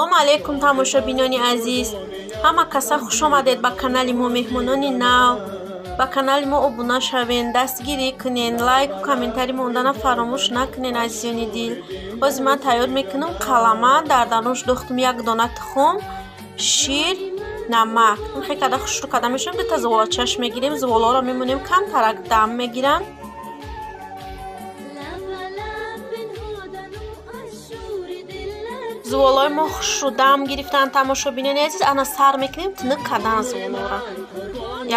салом алейкум тамошобинони азиз. Ҳама каса хуш омадед ба канали мо, меҳмонони нав. Ба канали мо обуна шавен, дастгирӣ кунен, лайк ва комментарӣ мондана фаромӯш накунен азизони дил. ҳозир ман тайёр мекунам қалама, дар дарунаш дохтам як дона тухм, шир, намак. ин хеле када хушрӯ када мешавем. Дута зуволачаш мегирем, зуволаро мемонем камтарак дам мегиранд. зуволаи мо хушрӯ дам гирифтанд тамошобинони азиз. ана сар мекунем тинук кадан зуволаро.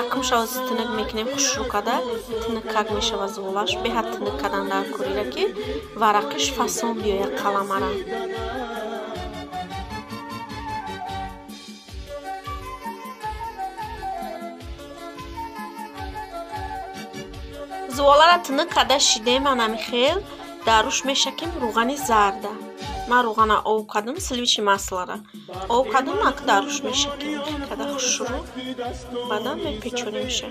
Якумша ҳозир тинук мекунем хушрӯ када. Тинук как мешава зуволаш. Беҳад тинук кадан дар кӯрира ки варақиш фасон биёяд қаламара. зуволаро тинук када шидем анами хел. Даруш мешакем руғани зарда. Ман руғана ов кадам, сливичи маслара ов кадам, ак даруш мешакем када хушрӯ. Баъдан мепечонимша.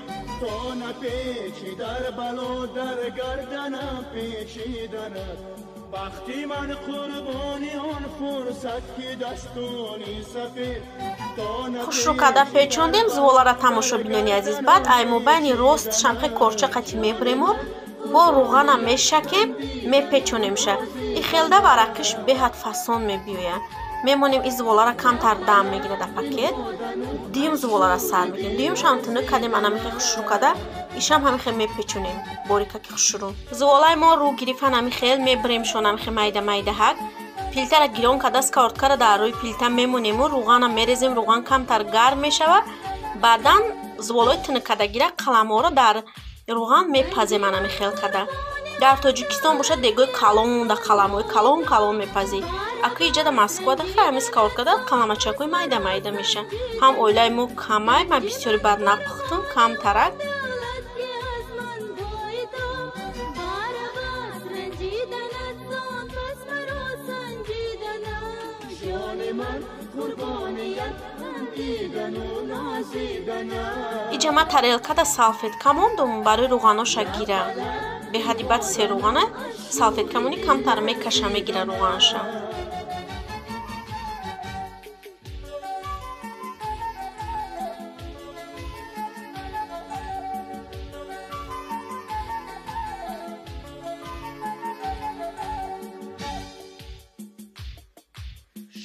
хушрӯ када печондем зуволаро тамошобинони азиз. баъд аймобайни ростшам хе корча қати мебурему бо руғана мешакем, мепечонимша. и хелда варақиш беҳад фасон мебиёяд. мемонем ин зуволаро камтар дам мегирад пакет. дуюм зуволаро сар мекунем. дуюмшам тинук кадем анамихе хушрӯ када. ишам ҳамихе мепечонем борикаки хушрӯ. зуволаи мо рӯ гирифт анамихел мебурем шонамихе майда майдаҳак. пилтара гирон када сковородкара дар рӯи пилта мемонему руғана мерезем. руған камтар гарм мешавад. баъдан зуволои тинук кадагира қаламоро дар руған мепазем анамихел када. дар тоҷикистон бошад дегои калон да қаламои калон мепази. аку иҷада Москва да хами сковородкада қаламачакои майда майда меша. ҳам оилаи мо камай, ман бисёри бад напухтам, камтарак. иҷа ман тарелкада салфетка мондум барои руғаноша гира. беҳади бад се руғана салфеткамони камтар мекаша мегира руғанаша.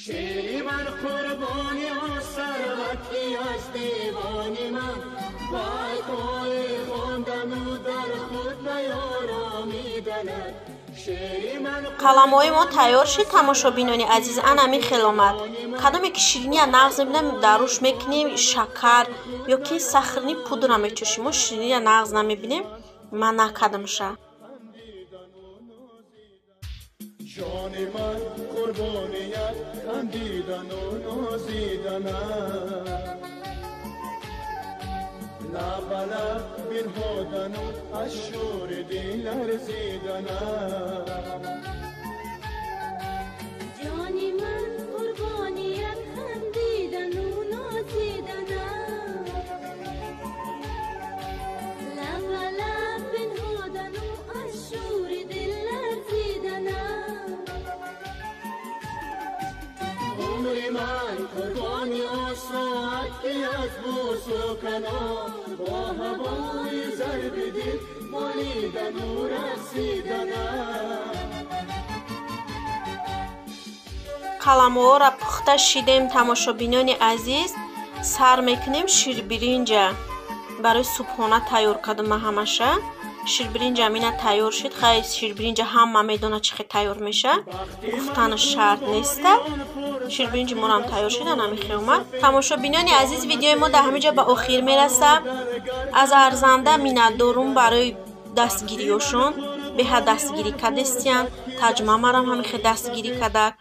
شیری من قربانی ها سروتی از دیوانی من وای توی خوندن و در خود نیارامیدند қаламои мо тайёр шид тамошобинони азиз. анами хеломад кадоме ки ширини нағз мебинем даруш мекунем шакар ё ки сахрни пудра мечӯшим. мо ширини нағз намебинем. ман накадамша. جان من قربانیت خندیدن و نازیدنت لب لب بنهادن و از شور دل لرزیدنت جان من قربانیت خندیدن و نازیدنت لب لب بنهادن و از شور دل من قربانی آسات که از بوس و کنار با هوای ضرب دل مالیدن و رسیدن. қаламоро пухта шидем тамошобинони азиз. сар мекунем ширбиринҷа. барои субҳона тайёр кардам ҳамаша. ширбиринҷа амина тайёр шид. хай ширбиринҷа ҳама медона чӣ хел тайёр меша. гуфтанаш шарт неста. ширбиринҷи морам тайёр шид. анамихе омад. тамошобинони азиз, видеои мо дар ҳаминҷа ба охир мераса. аз арзанда миннатдорум барои дастгириёшон. беҳад дастгирӣ кардестиян. таҷмамарам ҳамихе дастгирӣ кардак.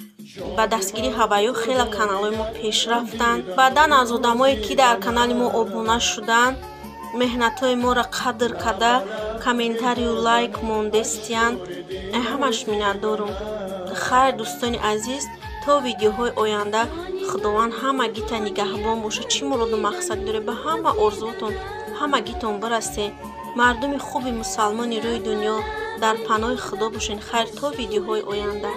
ба дастгирӣ ҳаваё хела каналои мо пеш рафтанд. баъдан аз одамое ки дар канали мо обуна шуданд, меҳнатҳои моро қадр карда комментарию лайк мондестиян. ҳамаш миннатдорум. хайр дӯстони азиз, то видеоҳои оянда худованд ҳамагита нигаҳбон боша. чӣ муроду мақсад доред ба ҳама орзуотон ҳамагитон бирасе. мардуми хуби мусалмони рӯи дунё дар паноҳи худо бошен. хайр то видеоҳои оянда.